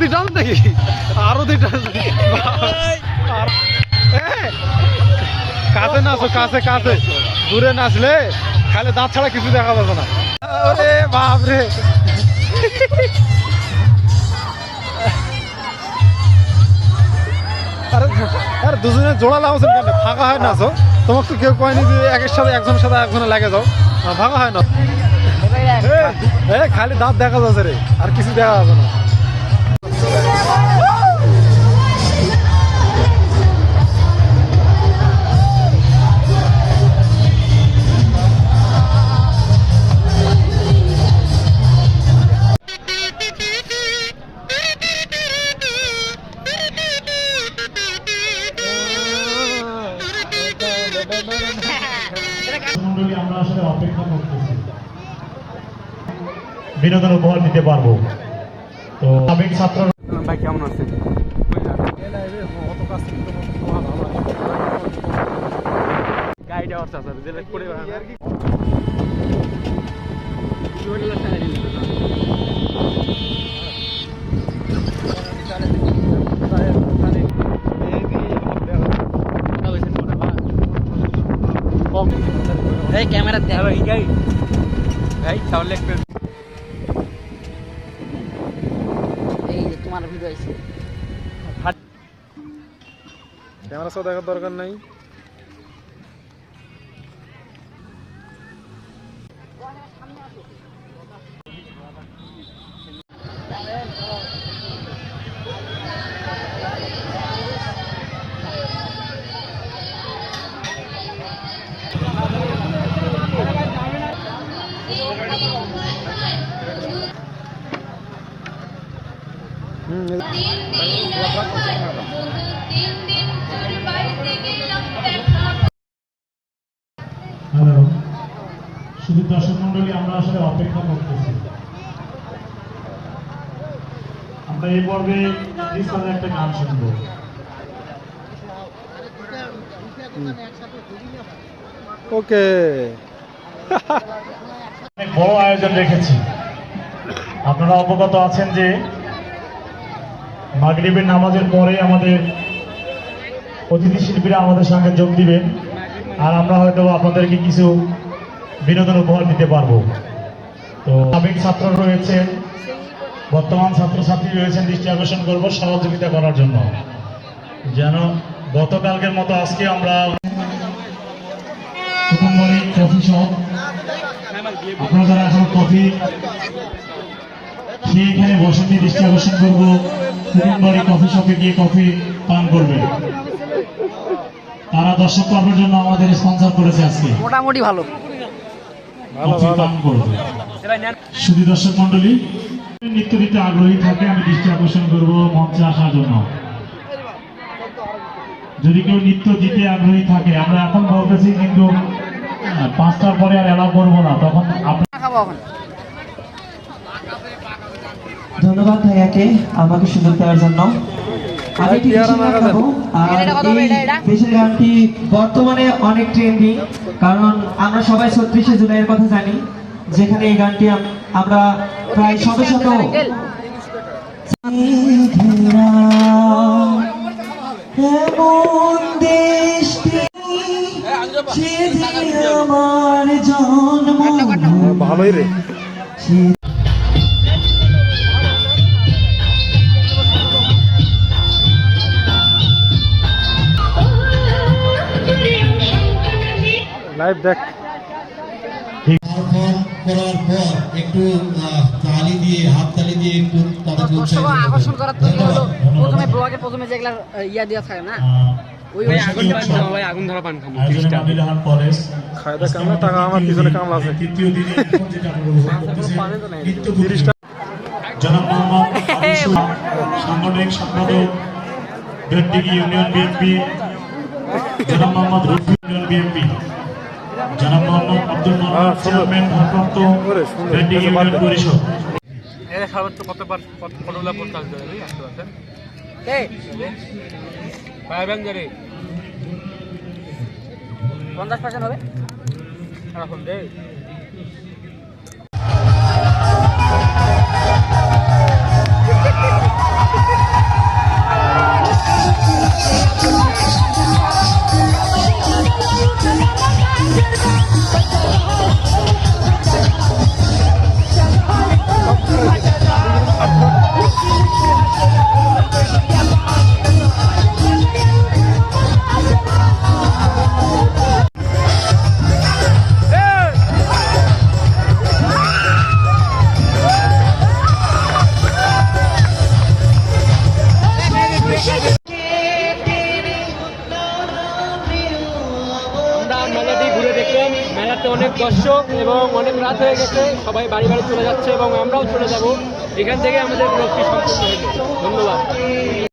দুইটা নাকি আরো দুইটা কাছে নাচো কাছে কাছে দূরে নাচলে খালি দাঁত ছাড়া কিছু দেখা যাবে না আরে বাপরে আরে দুজনে জোড়া লাগাচ্ছেন কেন ফাঁকা হয় নাচো তোমাকে তো কেউ কয়নি যে একের সাথে একজনের সাথে একজনে লাগে যাও ফাঁকা হয় না খালি দাঁত দেখা যাচ্ছে রে আর কিছু দেখা যাবে না আমরা আসলে অপেক্ষা করতেছি বিনোদন উপহার দিতে পারবো তো সাবেক ছাত্র ভাই কেমন আছেন গাইডে অর্থ আছে যেটা করে এই ক্যামেরা দে ভাই গাই ভাই তাহলে একটু এই যে তোমার ভিডিও আছে ক্যামেরা সব দেখার দরকার নাই শুধু দর্শক মন্ডলী আমরা আসলে অপেক্ষা করতেছি আমরা এই পর্বে একটা গান শুনবো ওকে অনেক বড় আয়োজন রেখেছি আপনারা অবগত আছেন যে মাগরিবের নামাজের পরে আমাদের অতিথি শিল্পীরা আমাদের সঙ্গে যোগ দিবেন আর আমরা হয়তো আপনাদেরকে কিছু বিনোদন উপহার দিতে পারবো তো সাবেক ছাত্র রয়েছেন বর্তমান ছাত্রছাত্রী রয়েছেন দৃষ্টি আকর্ষণ করবো সহযোগিতা করার জন্য যেন গতকালকের মতো আজকে আমরা কফি শপ আপনারা যারা এখন কফি সেইখানে বসেন দৃষ্টি আকর্ষণ করবো কুটুমবাড়ি কফি শপে গিয়ে কফি পান করবে তারা দর্শক পর্বের জন্য আমাদের স্পন্সর করেছে আজকে মোটামুটি ভালো কফি পান করবে শুধু দর্শক মন্ডলী নৃত্য দিতে আগ্রহী থাকে আমি দৃষ্টি আকর্ষণ করবো মঞ্চে আসার জন্য যদি কেউ নৃত্য দিতে আগ্রহী থাকে আমরা এখন বলতেছি কিন্তু 5টার পরে আর এলাও করবো না তখন ধন্যবাদ ভাইয়াকে আমাকে সুযোগ দেওয়ার জন্য আমি দেশের গানটি বর্তমানে অনেক ট্রেন্ডিং কারণ আমরা সবাই 36শে জুলাইয়ের কথা জানি যেখানে এই গানটি আমরা প্রায় শত শত আমার জন্ম ভালোই রে লাইভ দেখ করার পর একটু তালি দিয়ে হাততালি দিয়ে একটু তাদেরকে আকর্ষণ করার জন্য হলো প্রথমে ব্লগে প্রথমে যেগুলা ইয়া দেওয়া থাকে না ওই আগুন ধরা পান খাবো খায়দা কামলা টাকা আমার পিছনে কামলা আছে তৃতীয় দিনে যেটা আমরা উপভোগ করতেছি জনাব মোহাম্মদ সাংগঠনিক সম্পাদক বেডডিগি ইউনিয়ন বিএনপি জনাব মোহাম্মদ রফি ইউনিয়ন বিএনপি জনাব মোহাম্মদ আব্দুল মোহাম্মদ চেয়ারম্যান ভারপ্রাপ্ত বেডডিগি ইউনিয়ন পরিষদ এর সর্বোচ্চ কতগুলা পঞ্চাশ দেবে আসতে পারছেন পাইবেন জানি 50% হবে এখন দে আমরা মেলাটি ঘুরে দেখলাম, মেলাতে অনেক দর্শক এবং অনেক রাত হয়ে গেছে, সবাই বাড়ি বাড়ি চলে যাচ্ছে এবং আমরাও চলে যাব। এখান থেকে আমাদের ব্লগটি সম্পূর্ণ হলো। ধন্যবাদ।